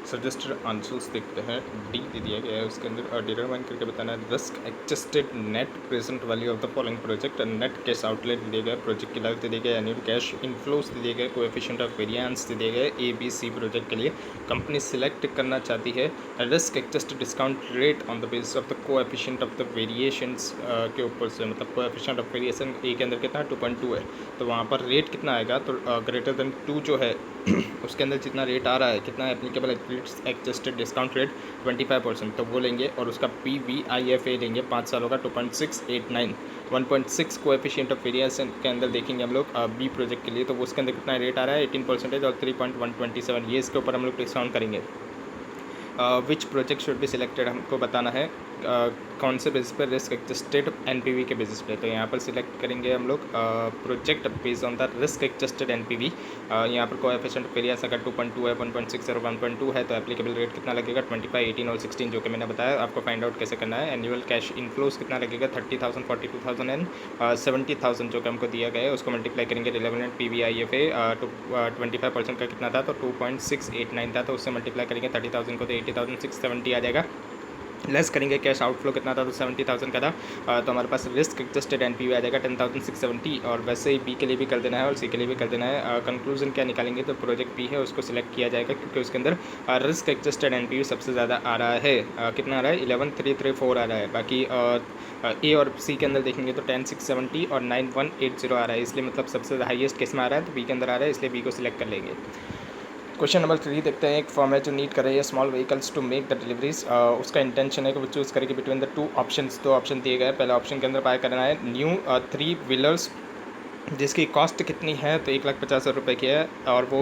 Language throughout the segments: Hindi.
सजेस्टेड आंसर्स देखते हैं। डी दे दिया गया है, उसके अंदर डिटरमाइन करके बताना है risk adjusted net present value of the following project. Net cash outlet दे दिया गया, प्रोजेक्ट की लाइफ दे दिया गया, एनुअल कैश इनफ्लोस दे दिए गए, कोएफिशिएंट ऑफ वेरिएंस दे दिए गए ए बी सी प्रोजेक्ट के लिए। कंपनी सिलेक्ट करना चाहती है risk adjusted discount rate on the basis of the coefficient of the variations के ऊपर से, मतलब कोएफिशिएंट ऑफ वेरिएशन ए के अंदर कितना 2.2 है, तो वहाँ पर रेट कितना आएगा, तो ग्रेटर देन 2 जो है उसके अंदर जितना रेट आ रहा है, कितना एप्लीकेबल एडजस्टेड डिस्काउंट रेट 25%, तो वो लेंगे और उसका PVIFA लेंगे 5 सालों का 2.689। 1.6 कोएफिशिएंट ऑफ वेरिएशन के अंदर देखेंगे हम लोग बी प्रोजेक्ट के लिए, तो उसके अंदर कितना रेट आ रहा है 18% और 3.127, ये इसके ऊपर हम लोग डिस्काउंट करेंगे। Which project should be selected हमको बताना है कौन से बेसिस पर रिस्क एडजस्टेड NPV के बेसिस पे, तो यहाँ पर सिलेक्ट करेंगे हम लोग project based on the risk adjusted NPV। यहाँ पर कोएफिशिएंट वेरिएंस अगर 2.2 है, 1.6 और 1.2 है, तो एप्लीकेबल रेट कितना लगेगा 25, 18 और 16, जो कि मैंने बताया आपको फाइंड आउट कैसे करना है। एनुअल कैश इनफ्लोस कितना लगेगा 30,000, 42,000 एंड 70,000 जो कि हमको दिया गया है, उसको मल्टीप्लाई करेंगे रिलेवेंट PVIFA तो 25% का कितना था, तो 2.689 था, तो उससे मल्टीप्लाई करेंगे 30,000 को तो 80,670 आ जाएगा। लेस करेंगे कैश आउटफ्लो कितना था, तो 70,000 का था, तो हमारे पास रिस्क एडजस्टेड NPV आ जाएगा 10,670, और वैसे ही बी के लिए भी कर देना है और सी के लिए भी कर देना है। कंक्लूजन क्या निकालेंगे, तो प्रोजेक्ट बी है उसको सिलेक्ट किया जाएगा क्योंकि उसके अंदर रिस्क एडजस्टेड NPV सबसे ज़्यादा आ रहा है। कितना आ रहा है 11,334 आ रहा है। बाकी ए और सी के अंदर देखेंगे तो 10,670 और 9,180 आ रहा है, इसलिए मतलब सबसे हाईएस्ट किस में आ रहा है, तो बी के अंदर आ रहा है, इसलिए बी को सिलेक्ट कर लेंगे। क्वेश्चन नंबर 3 देखते हैं। एक फर्म है जो नीड कर रही है small vehicles to make the deliveries. उसका इंटेंशन है कि वो चूज़ करेगी बिटवीन द 2 ऑप्शंस। 2 ऑप्शन दिए गए, पहले ऑप्शन के अंदर बाय करना है न्यू 3 व्हीलर्स जिसकी कॉस्ट कितनी है, तो 1,50,000 रुपये की है, और वो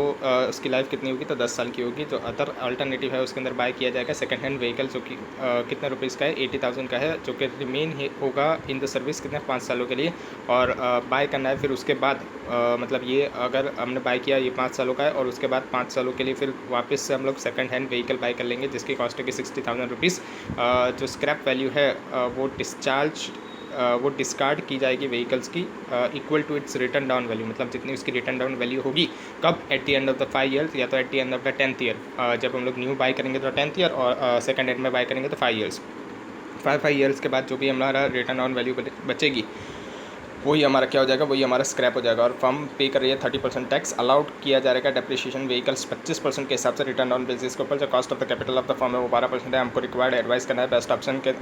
उसकी लाइफ कितनी होगी, तो 10 साल की होगी। जो अदर अल्टरनेटिव है उसके अंदर बाय किया जाएगा सेकंड हैंड व्हीकल, जो कि कितने रुपीज़ का है 80,000 का है, जो कि रिमेन होगा इन द सर्विस कितने 5 सालों के लिए, और बाय करना है फिर उसके बाद मतलब ये अगर हमने बाय किया ये 5 सालों का है, और उसके बाद 5 सालों के लिए फिर वापस से हम लोग सेकंड हैंड व्हीकल बाय कर लेंगे जिसकी कॉस्ट है कि 60,000 रुपीज़। जो स्क्रैप वैल्यू है वो डिस्कार्ड की जाएगी व्हीकल्स की equal to its written down value, मतलब जितनी उसकी रिटर्न डाउन वैल्यू होगी कब, at the end of the 5 years या तो at the end of the 10th year. जब हम लोग न्यू बाय करेंगे तो 10th ईयर, और सेकंड हैंड में बाय करेंगे तो 5 ईयर्स। 5 ईयर्स के बाद जो भी हमारा रिटर्न डाउन वैल्यू बचेगी वही हमारा क्या हो जाएगा, वही हमारा स्क्रैप हो जाएगा। और फर्म पे कर रही है 30% टैक्स, अलाउड किया जाएगा डेप्रिसिएशन व्हीकल्स 25% के हिसाब से रिटर्न ऑन बेसिस के ऊपर। जो cost of the capital of the firm है वो 12% है। हमको रिक्वायर्ड एडवाइस करना है बेस्ट ऑप्शन के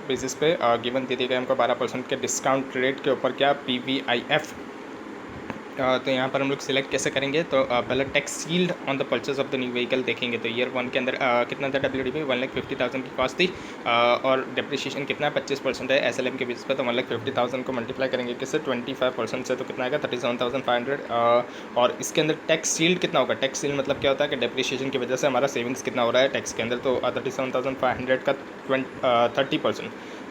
बेसिस पे। गिवन दे दिए गए हमको 12% के डिस्काउंट रेट के ऊपर क्या PVIF। तो यहाँ पर हम लोग सिलेक्ट कैसे करेंगे, तो पहले tax shield on the purchase of the new vehicle देखेंगे। तो ईयर 1 के अंदर कितना था WDP 1,50,000 की कॉस्ट थी, और डेप्रिसिएशन कितना 25% है SLM के बेसिस पे, तो 1,50,000 को मल्टीप्लाई करेंगे किससे 25% से, तो कितना आएगा 37,500। और इसके अंदर टैक्स सील्ड कितना होगा, टैक्स सील्ड मतलब क्या होता है कि डेप्रिसिएशन की वजह से हमारा सेविंग्स कितना हो रहा है टैक्स के अंदर, तो 37,500 का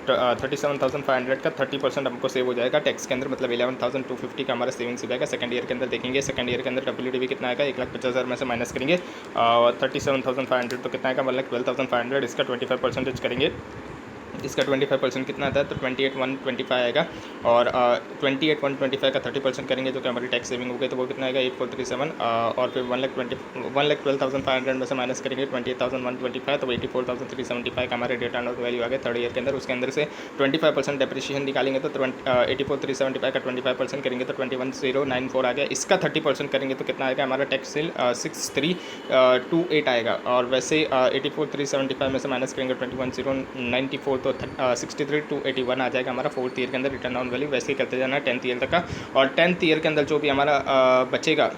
37,500 का 30% हमको सेव हो जाएगा टैक्स के अंदर, मतलब 11,250 का हमारा सेविंग्स हो जाएगा। सेकंड ईयर के अंदर देखेंगे, सेकंड ईयर के अंदर WDP कितना आएगा 1,50,000 में से माइनस करेंगे, और 37,500 तो कितना आएगा 1,12,500, इसका 25% करेंगे, इसका 25% कितना आता है, तो 28,125 आएगा, और 28,125 का 30% करेंगे जो कि हमारी टैक्स सेविंग हो गई, तो वो कितना आएगा 8,437, और फिर 1,12,500 में से माइनस करेंगे 28,125, तो 84,375 का हमारे रिटर्न ऑफ वैल्यू आ गया थर्ड ईयर के अंदर। उसके अंदर से 25% डेप्रिसिएशन निकालेंगे तो 84,375 का 25% करेंगे तो 21,094 आ गया। इसका 30% करेंगे तो कितना आएगा हमारा टैक्स सेल 6,328 आएगा, और वैसे 84,375 में से माइनस करेंगे 21,094, तो 63,281 आ जाएगा हमारा फोर्थ ईयर के अंदर रिटर्न ऑन वैल्यू। वैसे ही करते जाना 10th ईयर तक का, और 10th ईयर के अंदर जो भी हमारा बचेगा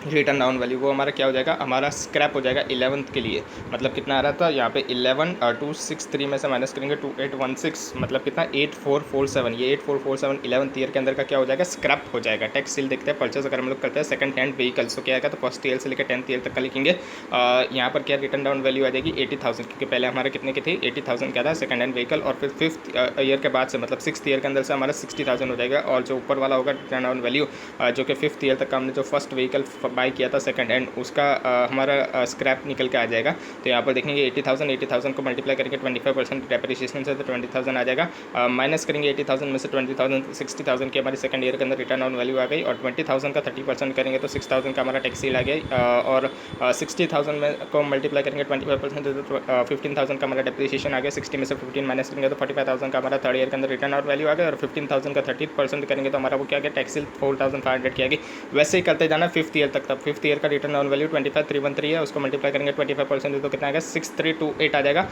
रिटर्न डाउन वैल्यू वो हमारा क्या हो जाएगा, हमारा स्क्रैप हो जाएगा 11th के लिए। मतलब कितना आ रहा था यहाँ पे 11,263 में से माइनस करेंगे 2,816, मतलब कितना 8,447, ये 8,447 11th ईयर के अंदर का क्या हो जाएगा, स्क्रैप हो जाएगा। टैक्स सील देखते हैं परचेज अगर हम लोग करते हैं सेकंड हैंड व्हीकल्स, तो क्या आएगा, तो फर्स्ट ईयर से लेकर 10th ईयर तक का लिखेंगे। यहाँ पर क्या रिटर्न डाउन वैल्यू आ जाएगी 80,000, क्योंकि पहले हमारे कितने की थी 80,000 क्या था सेकंड हैंड व्हीकल, और फिर 5th ईयर के बाद से मतलब 6th ईयर के अंदर से हमारा 60,000 हो जाएगा, और जो ऊपर वाला होगा रिटर्न डाउन वैल्यू जो कि 5th ईयर तक का हमने जो फर्स्ट व्हीकल बाय किया था सेकंड हैंड, उसका हमारा स्क्रैप निकल के आ जाएगा। तो यहाँ पर देखेंगे 80,000 को मल्टीप्लाई करेंगे 25% डेप्रिसिएशन से, तो 20,000 आ जाएगा। माइनस करेंगे 80,000 में से 20,000, 60,000 की हमारी सेकंड ईयर के अंदर रिटर्न ऑन वैल्यू आ गई, और 20,000 का 30% करेंगे तो 6,000 का हमारा टैक्स सील आ गया, और 60,000 में को मल्टीप्लाई करेंगे 25% तो 15,000 का हमारा डेप्रिसिएशन आ गया। 60 में से 15 माइनस करेंगे तो 45,000 का हमारा थर्ड ईयर के अंदर रिटर्न ऑन वैल्यू आ गया, और 15,000 का 30% करेंगे तो हमारा वो क्या गया, टैक्स सील 4,500 की आ गई। वैसे ही करते जाना फिफ्थ ईयर तक। तब फिफ्थ ईयर का रिटर्न ऑन वैल्यू 25,313 है, उसको मल्टीप्लाई करेंगे 25% तो कितना आएगा 6,328 आ जाएगा।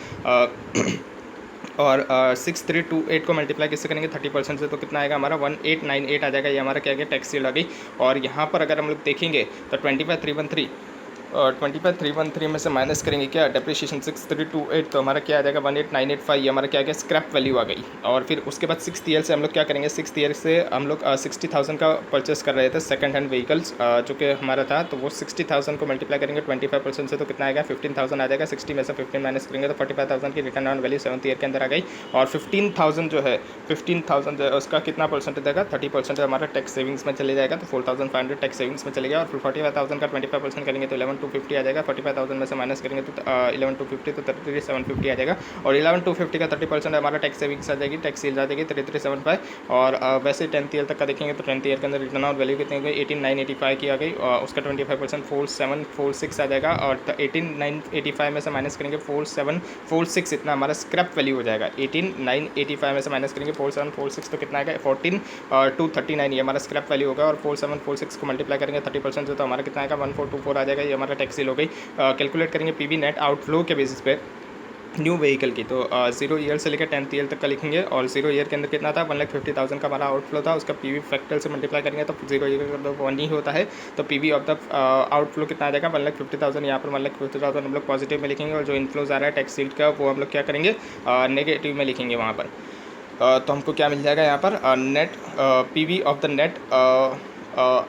और 6,328 को मल्टीप्लाई किससे करेंगे 30% से, तो कितना आएगा हमारा 1,898 आ जाएगा। ये हमारा क्या गया, टैक्स सील आ गई। और यहाँ पर अगर हम लोग देखेंगे तो 25,313 और 25,313 में से माइनस करेंगे क्या, डेप्रिसिएशन 6,328, तो हमारा क्या आ जाएगा 18,985। ये हमारा क्या आ गया, स्क्रैप वैल्यू आ गई। और फिर उसके बाद सिक्स्थ ईयर से हम लोग क्या करेंगे, सिक्स्थ ईयर से हम लोग 60,000 का परचेस कर रहे थे सेकंड हैंड व्हीकल्स जो कि हमारा था, तो वो 60,000 को मल्टीप्लाई करेंगे 25% से, तो कितना आएगा 15,000 आ जाएगा। 60 में से 15 माइनस करेंगे तो 45,000 की return on value seventh year के अंदर आ गई। और 15,000 जो है उसका कितना परसेंटेज देगा, 30% हमारा टैक्स सेविंग्स में चले जाएगा, तो 4,500 टैक्स सेविंग्स में चलेगा। और फिर 45,000 का 25% करेंगे तो 11,250 आ जाएगा। 45,000 में से माइनस करेंगे तो 11,250 तो 33,750 आ जाएगा। और 11,250 का 30% हमारा टैक्स सेविंग्स आ जाएगी, टैक्स सील आ जाएगी 33,750। और वैसे 10th ईयर तक का देखेंगे तो 10th ईयर के अंदर रिटर्न ऑन वैल्यू कितनी गई, 18,985 की आ गई। उसका 25% 4,746 आ जाएगा। और 18,985 में से माइनस करेंगे 4,746, इतना हमारा स्क्रैप वैल्यू हो जाएगा। 18,985 में से माइनस करेंगे 4,746 तो कितना आएगा 14,239, ये हमारा स्क्रैप वैल्यू होगा। और 4,746 को मल्टीप्लाई करेंगे 30% से, तो हमारा कितना आएगा 1,424 आ जाएगा। ये हमारा टैक्स सील हो गई। कैलकुलेट करेंगे पीवी नेट आउटफ्लो के बेसिस पे न्यू व्हीकल की, तो 0 ईयर से लेकर 10th ईयर तक का लिखेंगे। और 0 ईयर के अंदर कितना था 1,50,000 का हमारा आउटफ्लो था, उसका पीवी फैक्टर से मल्टीप्लाई करेंगे तो 0 ईयर के अंदर 1 ही होता है। तो पीवी ऑफ द आउटफ्लो कितना आ जाएगा 1,50,000। यहाँ पर 1,50,000 हम लोग पॉजिटिव में लिखेंगे, और जो इनफ्लोज आ रहा है टैक्स सील का वो हम लोग क्या करेंगे नेगेटिव में लिखेंगे वहाँ पर। तो हमको क्या मिल जाएगा यहाँ पर net PV of the net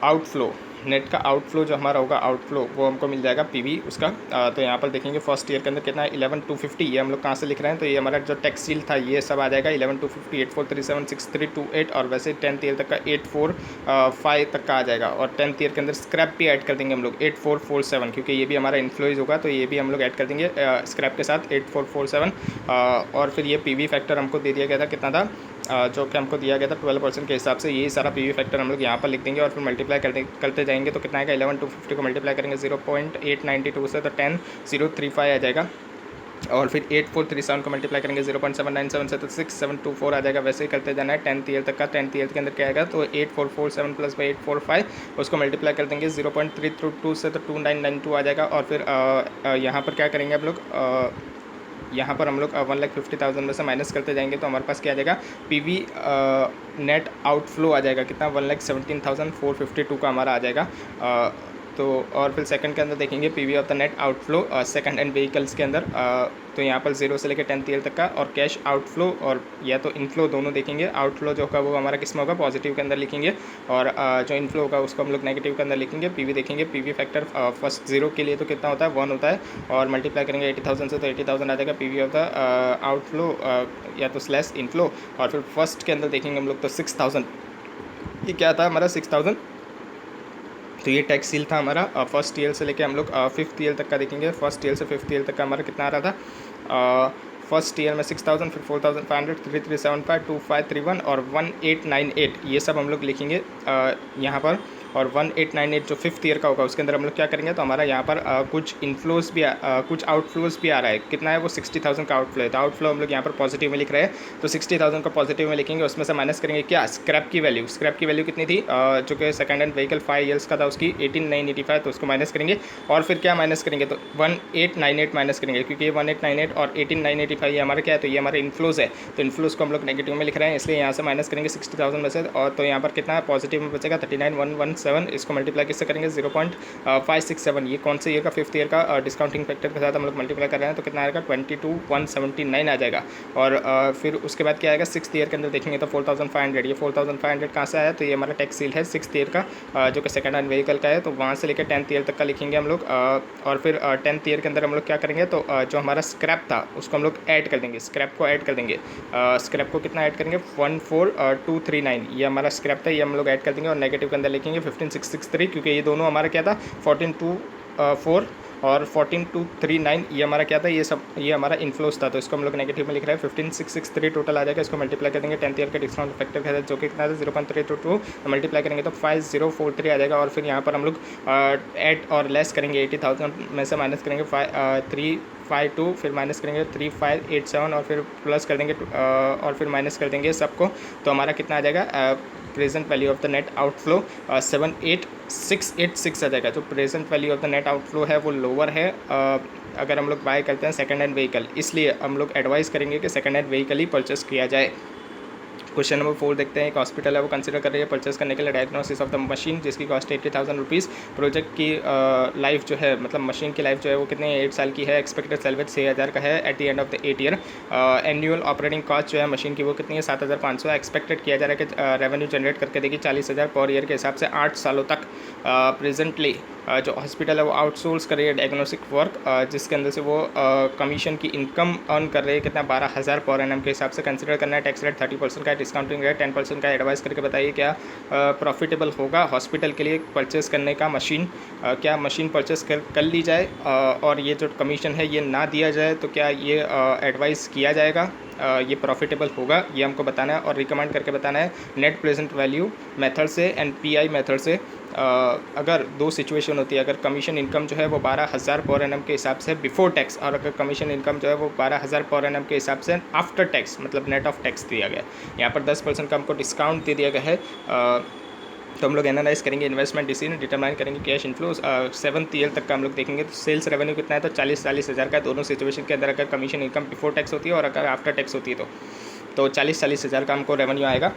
outflow, net का आउटफ्लो जो हमारा होगा आउटफ्लो वो हमको मिल जाएगा पीवी उसका। तो यहाँ पर देखेंगे फर्स्ट ईयर के अंदर कितना है 11,250, ये हम लोग कहाँ से लिख रहे हैं, तो ये हमारा जो टैक्स सील था ये सब आ जाएगा 11,250, 8,437, 6,328, और वैसे 10th ईयर तक का 8,405 तक का आ जाएगा। और 10th ईयर के अंदर स्क्रैप भी ऐड कर देंगे हम लोग 8,447, क्योंकि ये भी हमारा इन्फ्लोइज होगा, तो ये भी हम लोग ऐड कर देंगे स्क्रैप के साथ 8,447। और फिर ये पीवी फैक्टर हमको दे दिया गया था कितना था, जो कि हमको दिया गया था 12% के हिसाब से। यही सारा पीवी फैक्टर हम लोग यहाँ पर लिख देंगे, और फिर मल्टीप्लाई करते जाएंगे तो कितना आएगा 11,250 को मल्टीप्लाई करेंगे 0.892 से, तो 10,035 आ जाएगा। और फिर 8,437 को मल्टीप्लाई करेंगे 0.797 से, तो 6,724 आ जाएगा। वैसे ही करते जाना है 10th ईयर तक का। 10th ईयर के अंदर क्या आएगा, तो 8,447 प्लस बाई 845 उसको मल्टीप्लाई कर देंगे 0.322 से, तो 2,992 आ जाएगा। और फिर यहाँ पर क्या करेंगे हम लोग, यहाँ पर हम लोग 1,50,000 में से माइनस करते जाएंगे तो हमारे पास क्या आ जाएगा पीवी नेट आउटफ्लो आ जाएगा कितना 1,17,452 का हमारा आ जाएगा। तो और फिर सेकंड के अंदर देखेंगे PV of the net outflow second hand vehicles के अंदर। तो यहाँ पर 0 से लेकर 10th ईयर तक का, और कैश आउटफ्लो और या तो इनफ्लो दोनों देखेंगे। आउटफ्लो जो होगा वो हमारा किस में होगा, पॉजिटिव के अंदर लिखेंगे, और जो इनफ्लो होगा उसको हम लोग नेगेटिव के अंदर लिखेंगे। पीवी देखेंगे, पीवी फैक्टर फर्स्ट 0 के लिए तो कितना होता है 1 होता है, और मल्टीप्लाई करेंगे 80,000 से, तो 80,000 आ जाएगा पीवी ऑफ द आउटफ्लो या तो स्लैश इनफ्लो। और फिर फर्स्ट के अंदर देखेंगे हम लोग तो 6,000, ये क्या था हमारा 6,000, तो ये टैक्स सील था हमारा फर्स्ट ईयर से लेके हम लोग 5th ईयर तक का देखेंगे। फर्स्ट ईयर से 5th ईयर तक का हमारा कितना आ रहा था, फर्स्ट ईयर में 6,000, फिर 4,500, 3,375, 2,531 और 1,898, ये सब हम लोग लिखेंगे यहाँ पर। और 1,898 जो 5th ईयर का होगा उसके अंदर हम लोग क्या करेंगे, तो हमारा यहाँ पर कुछ इनफ्लोज भी कुछ आउटफ्लोज भी आ रहा है। कितना है वो 60,000 का आउटफ्लो है, तो आउटफ्लो हम लोग यहाँ पर पॉजिटिव में लिख रहे हैं, तो 60,000 को पॉजिटिव में लिखेंगे। उसमें से माइनस करेंगे क्या, स्क्रैप की वैल्यू। स्क्रैप की वैल्यू कितनी थी, जो कि सेकंड हैंड व्हीकल 5 ईयर्स का था उसकी 18,985, तो उसको माइनस करेंगे। और फिर क्या माइनस करेंगे, तो 1,898 माइनस करेंगे, क्योंकि ये 1,898 और 18,985 ये हमारा क्या है, तो ये हमारे इनफ्लोज है। तो इनफ्लोज को हम लोग नेगेटिव में लिख रहे हैं, इसलिए यहाँ से माइनस करेंगे 60,000 में से। और तो यहाँ पर कितना पॉजिटिव में बचेगा 39,117, इसको मल्टीप्लाई किससे करेंगे 0.567। ये कौन से ईयर का 5th ईयर का डिस्काउंटिंग फैक्टर के साथ हम लोग मल्टीप्लाई कर रहे हैं, तो कितना आएगा 22,179 आ जाएगा। और फिर उसके बाद क्या आएगा 6th ईयर के अंदर देखेंगे तो 4,500, ये 4,500 कहाँ से आया, तो ये हमारा टैक्स सील है 6th ईयर का जो कि सेकंड हैंड व्हीकल का है। तो वहाँ से लेकर 10th ईयर तक का लिखेंगे हम लोग। और फिर 10th ईयर के अंदर हम लोग क्या करेंगे, तो जो हमारा स्क्रैप था उसको हम लोग ऐड कर देंगे, स्क्रैप को ऐड कर देंगे। स्क्रैप को कितना ऐड करेंगे 14,239, ये हमारा स्क्रैप था, ये हम लोग ऐड कर देंगे। और नेगेटिव के अंदर लिखेंगे 15,663, क्योंकि ये दोनों हमारा क्या था 14,204 और 14,239 ये हमारा क्या था, ये हमारा इन्फ्लोस था, तो इसको हम लोग नेगेटिव में लिख रहे हैं। 15,663 टोटल आ जाएगा, इसको मल्टीप्लाई कर देंगे 10th ईयर के डिस्काउंट फैक्टर के साथ, जो कि कितना था 0.322, मल्टीप्लाई करेंगे तो 5043 आ जाएगा। और फिर यहाँ पर हम लोग ऐड और लेस करेंगे, 80,000 में से माइनस करेंगे 352, फिर माइनस करेंगे 3587 और फिर प्लस कर देंगे और फिर माइनस कर देंगे सबको, तो हमारा कितना आ जाएगा present value of the net outflow 78,686 आ जाएगा। जो present value of the net outflow है वो लोअर है अगर हम लोग बाय करते हैं सेकंड हैंड व्हीकल, इसलिए हम लोग एडवाइस करेंगे कि सेकंड हैंड व्हीकल ही परचेस किया जाए। क्वेश्चन नंबर 4 देखते हैं। एक हॉस्पिटल है वो कंसिडर कर रही है परचेस करने के लिए डायग्नोसिस ऑफ द मशीन, जिसकी कॉस्ट 80,000 रुपीज़। प्रोजेक्ट की लाइफ जो है, मतलब मशीन की लाइफ जो है वो कितनी 8 साल की है। एक्सपेक्टेड सैलरी 6,000 का है eight the end of the 8 year. Annual operating cost जो है मशीन की वो कितनी है 7,500। एक्सपेक्टेड किया जा रहा है कि रेवेन्यू जनरेट करके देगी 40,000 पर ईयर के हिसाब से 8 सालों तक। प्रेजेंटली जो हॉस्पिटल है वो आउटसोर्स कर रही है डायग्नोस्टिक वर्क, जिसके अंदर से वो कमीशन की इनकम अर्न कर रही है कितना 12,000 पर एनम के हिसाब से। कंसिडर करना है टैक्स रेट 30% का है, डिस्काउंटिंग रेट 10% का। एडवाइस करके बताइए क्या प्रॉफिटेबल होगा हॉस्पिटल के लिए परचेस करने का मशीन, क्या मशीन परचेस कर ली जाए और ये जो कमीशन है ये ना दिया जाए, तो क्या ये एडवाइस किया जाएगा, ये प्रॉफिटेबल होगा, ये हमको बताना है और रिकमेंड करके बताना है। नेट प्रेजेंट वैल्यू मेथड से एंड पीआई मेथड से अगर दो सिचुएशन होती है, अगर कमीशन इनकम जो है वो 12,000 पर एनम के हिसाब से बिफोर टैक्स, और अगर कमीशन इनकम जो है वो 12,000 पर एनम के हिसाब से आफ्टर टैक्स, मतलब नेट ऑफ टैक्स दिया गया है। यहाँ पर 10% का हमको डिस्काउंट दे दिया गया है। तो हम लोग एनालाइज करेंगे इन्वेस्टमेंट डिसीजन, डिटरमाइन करेंगे कैश इनफ्लोज। 7th ईयर तक का हम लोग देखेंगे। तो सेल्स रेवेन्यू कितना है, तो 40,000 का है। दोनों सिचुएशन के अंदर अगर कमीशन इनकम बिफोर टैक्स होती है और अगर आफ्टर टैक्स होती है तो 40,000 का हमको रेवेन्यू आएगा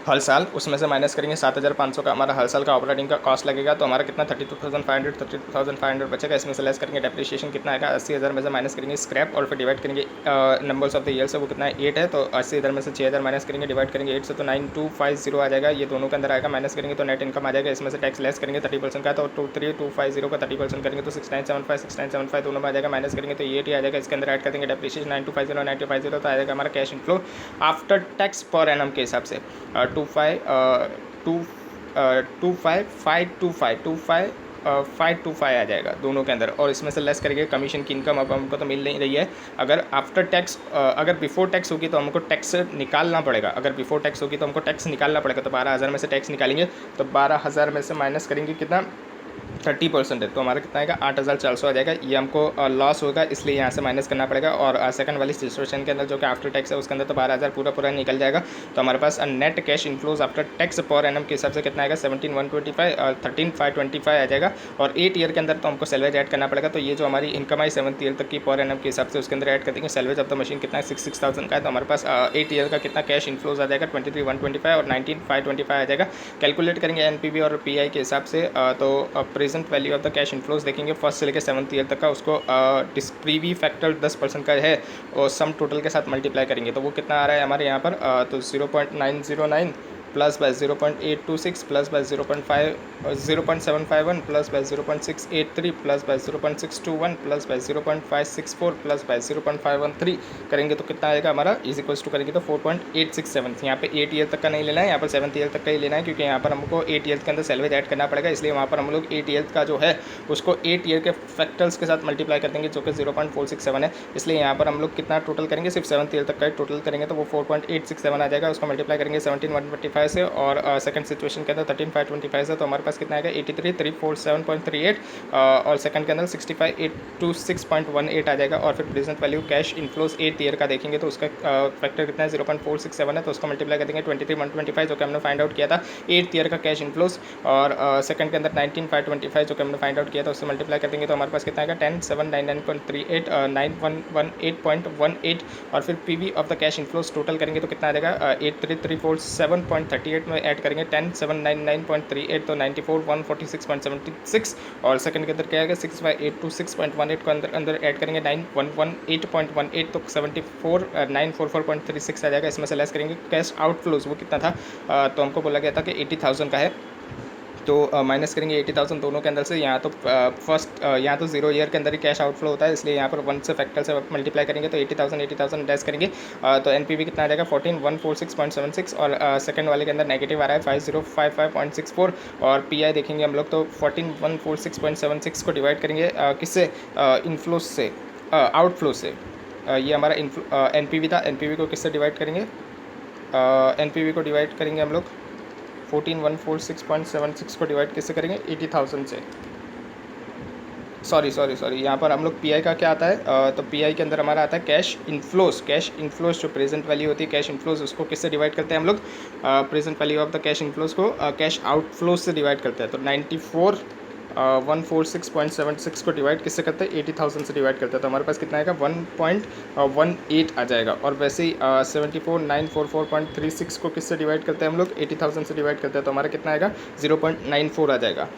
हर साल। उसमें से माइनस करेंगे 7,500 का हमारा हर साल का ऑपरेटिंग का कॉस्ट लगेगा, तो हमारा कितना 32,500 बचेगा। इसमें से लेस करेंगे डेप्रिसिएशन कितना आएगा 80,000 में से माइनस करेंगे स्क्रैप, और फिर डिवाइड करेंगे नंबर्स ऑफ द ईयर से, वो कितना है 8 है, तो 80,000 में से 6,000 माइनस करेंगे, डिवाइड करेंगे 8 से, तो 9,250 आ जाएगा। ये दोनों के अंदर आएगा, माइनस करेंगे तो नेट इनकम आ जाएगा। इसमें से टैक्स लेस करेंगे 30% का, तो 23,250 का 30% करेंगे तो 6,975 दोनों में आ जाएगा। माइनस करेंगे तो ये आ जाएगा। इसके अंदर ऐड कर देंगे डेप्रिसिएशन 9,250 तो आ जाएगा हमारा cash inflow after tax per annum के हिसाब से 525 आ जाएगा दोनों के अंदर। और इसमें से लेस करेंगे कमीशन की इनकम, अब हमको तो मिल नहीं रही है। अगर आफ्टर टैक्स अगर बिफोर टैक्स होगी तो हमको टैक्स निकालना पड़ेगा। अगर बिफोर टैक्स होगी तो हमको टैक्स निकालना पड़ेगा, तो 12,000 में से टैक्स निकालेंगे, तो 12,000 में से माइनस करेंगे कितना 30% है, तो हमारा कितना आएगा 8,400 आ जाएगा। ये हमको लॉस होगा, इसलिए यहाँ से माइनस करना पड़ेगा। और सेकंड वाली सिचुएशन के अंदर जो कि आफ्टर टैक्स है उसके अंदर तो 12,000 पूरा निकल जाएगा। तो हमारे पास net cash inflows after tax per annum के हिसाब से कितना आएगा 17,125 और 13,525 आ जाएगा। और 8 ईयर के अंदर तो हमको सैलवेज ऐड करना पड़ेगा। तो ये जो हमारी इनकम आई 7th ईयर तक की पर एनम के हिसाब से उसके अंदर ऐड कर देंगे। सैलवेज ऑफ द मशीन कितना है 6,000 का है, तो हमारे पास 8 ईयर का कितना कैश इनफ्लोज आ जाएगा 23,125 और 19,525 आ जाएगा। कैलकुलेट करेंगे एनपीवी और पीआई के हिसाब से। तो present value of the cash inflows देखेंगे फर्स्ट से लेकर 7th ईयर तक का, उसको प्रीवी फैक्टर 10% का है और सम टोटल के साथ मल्टीप्लाई करेंगे तो वो कितना आ रहा है हमारे यहाँ पर तो 0.909 plus by 0.826 plus by 0.751 plus by 0.683 plus by 0.621 plus by 0.564 plus by 0.513 करेंगे तो कितना आएगा हमारा इज इक्वल्स टू करेंगे तो 4.867। यहाँ पे 8 ईयर तक का नहीं लेना है, यहाँ पर 7th ईयर तक का ही लेना है, क्योंकि यहाँ पर हमको 8 ईयर के अंदर सैलवेज ऐड करना पड़ेगा। इसलिए वहाँ पर हम लोग 8 ईयर का जो है उसको 8 ईयर के फैक्टर्स के साथ मल्टीप्लाई कर देंगे, जो कि 0.467 है। इसलिए यहाँ पर हम लोग कितना टोटल करेंगे, सिर्फ 7th ईयर तक का टोटल करेंगे तो वो 4.867 आ जाएगा। उसको मल्टीप्लाई करेंगे 17,125 से, और सेकंड सिचुएशन के अंदर 13,525 से, तो हमारे पास कितना आएगा 83,347.38 और सेकंड के अंदर 65,826.18 आ जाएगा। और फिर present value cash inflows 8th year का देखेंगे तो उसका फैक्टर कितना है 0.467 है, तो उसको मल्टीप्लाई कर देंगे 23,125 जो कि हमने फाइंड आउट किया था 8th ईयर का कैश इनफ्लोज, और सेकंड के अंदर 19,525 जो कि हमने फाइंड आउट किया था उससे मल्टीप्लाई कर देंगे तो हमारे पास कितना आएगा 10,799.38 9118 और फिर PV of the cash inflows total करेंगे तो कितना आ जाएगा 83,347.38 में ऐड करेंगे 10,799.38 तो 94,146.76 और सेकंड के अंदर क्या आएगा 65,826.18 को अंदर ऐड करेंगे 9,118.18 तो 74,944.36 आ जाएगा। इसमें से लेस करेंगे कैश आउटफ्लोज वो कितना था तो हमको बोला गया था कि 80,000 का है, तो माइनस करेंगे 80,000 दोनों के अंदर से। यहाँ तो फर्स्ट यहाँ तो 0 ईयर के अंदर ही कैश आउटफ्लो होता है, इसलिए यहाँ पर 1 से फैक्टर से मल्टीप्लाई करेंगे तो 80,000 डैश करेंगे तो एनपीवी कितना आ जाएगा 14,146.76 और सेकंड वाले के अंदर नेगेटिव आ रहा है 5055.64 और पीआई देखेंगे हम लोग तो 14,146.76 को डिवाइड करेंगे किससे, इनफ्लो से, आउटफ्लो से। ये हमारा एनपीवी था, एनपीवी को किससे डिवाइड करेंगे, एनपीवी को डिवाइड करेंगे हम लोग 14,146.76 को डिवाइड किससे करेंगे 80,000 से। सॉरी यहाँ पर हम लोग पीआई का क्या आता है, तो पीआई के अंदर हमारा आता है कैश इनफ्लोज जो प्रेजेंट वैल्यू होती है कैश इनफ्लोज, उसको किससे डिवाइड करते हैं हम लोग, present value of the cash inflows को कैश आउटफ्लोज से डिवाइड करते हैं। तो 146.76 को डिवाइड किससे करते हैं 80,000 से डिवाइड करते हैं, तो हमारे पास कितना आएगा 1.18 आ जाएगा। और वैसे ही 74,944.36 को किससे डिवाइड करते हैं हम लोग 80,000 से डिवाइड करते हैं, तो हमारा कितना आएगा 0.94 आ जाएगा।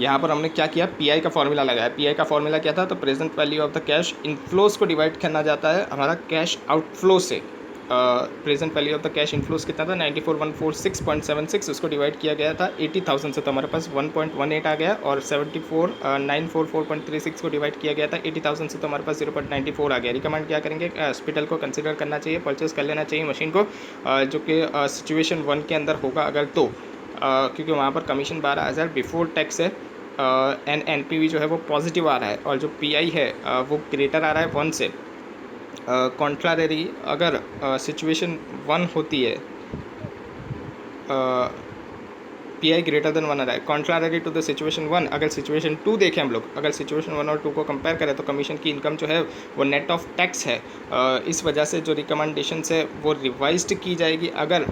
यहाँ पर हमने क्या किया, पीआई का फॉर्मूला लगाया। पीआई का फॉर्मूला क्या था, तो present value of the cash inflows को डिवाइड करना जाता है हमारा कैश आउटफ्लो से। Present value of the cash inflows कितना था 94,146.76, उसको डिवाइड किया गया था 80,000 से, तो हमारे पास 1.18 आ गया। और 74,944.36 को डिवाइड किया गया था 80,000 से, तो हमारे पास 0.94 आ गया। रिकमेंड क्या करेंगे, हॉस्पिटल को कंसिडर करना चाहिए, परचेस कर लेना चाहिए मशीन को, जो कि सिचुएशन 1 के अंदर होगा अगर तो, क्योंकि वहाँ पर कमीशन 12,000 बिफोर टैक्स है, एनपीवी जो है वो पॉजिटिव आ रहा है और जो पीआई है वो ग्रेटर आ रहा है 1 से। कॉन्ट्रारी अगर सिचुएशन 1 होती है, पीआई ग्रेटर देन 1 आ रहा है, कॉन्ट्रारी टू द सिचुएशन 1। अगर सिचुएशन 2 देखें हम लोग, अगर सिचुएशन 1 और 2 को कंपेयर करें तो कमीशन की इनकम जो है वो नेट ऑफ टैक्स है। इस वजह से जो रिकमेंडेशंस है वो रिवाइज्ड की जाएगी। अगर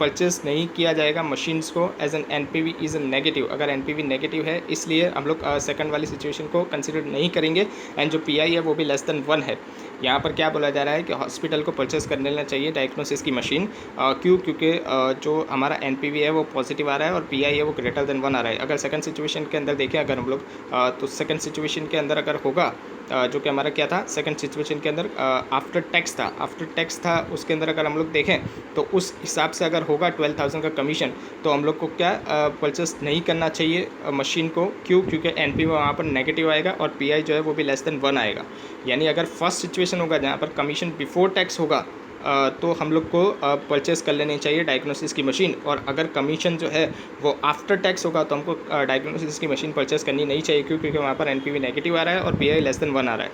परचेस नहीं किया जाएगा मशीन्स को as an NPV is negative, अगर एनपीवी नेगेटिव है इसलिए हम लोग सेकंड वाली सिचुएशन को कंसिडर नहीं करेंगे। एंड जो पीआई है वो भी लेस देन 1 है। यहाँ पर क्या बोला जा रहा है कि हॉस्पिटल को परचेस कर लेना चाहिए डायग्नोसिस की मशीन, क्योंकि जो हमारा एनपीवी है वो पॉजिटिव आ रहा है और पीआई है वो ग्रेटर देन 1 आ रहा है। अगर सेकंड सिचुएशन के अंदर देखें अगर हम लोग, तो सेकंड सिचुएशन के अंदर अगर होगा, जो कि हमारा क्या था सेकंड सिचुएशन के अंदर आफ्टर टैक्स था, उसके अंदर अगर हम लोग देखें तो उस हिसाब से अगर होगा 12,000 का कमीशन, तो हम लोग को क्या परचेस नहीं करना चाहिए मशीन को। क्योंकि एनपी वहाँ पर नेगेटिव आएगा और पीआई जो है वो भी लेस देन 1 आएगा। यानी अगर फर्स्ट सिचुएशन होगा जहाँ पर कमीशन बिफोर टैक्स होगा, तो हम लोग को परचेस कर लेनी चाहिए डायग्नोसिस की मशीन। और अगर कमीशन जो है वो आफ्टर टैक्स होगा तो हमको डायग्नोसिस की मशीन परचेस करनी नहीं चाहिए, क्योंकि वहाँ पर एनपीवी नेगेटिव आ रहा है और पीआई लेस देन 1 आ रहा है।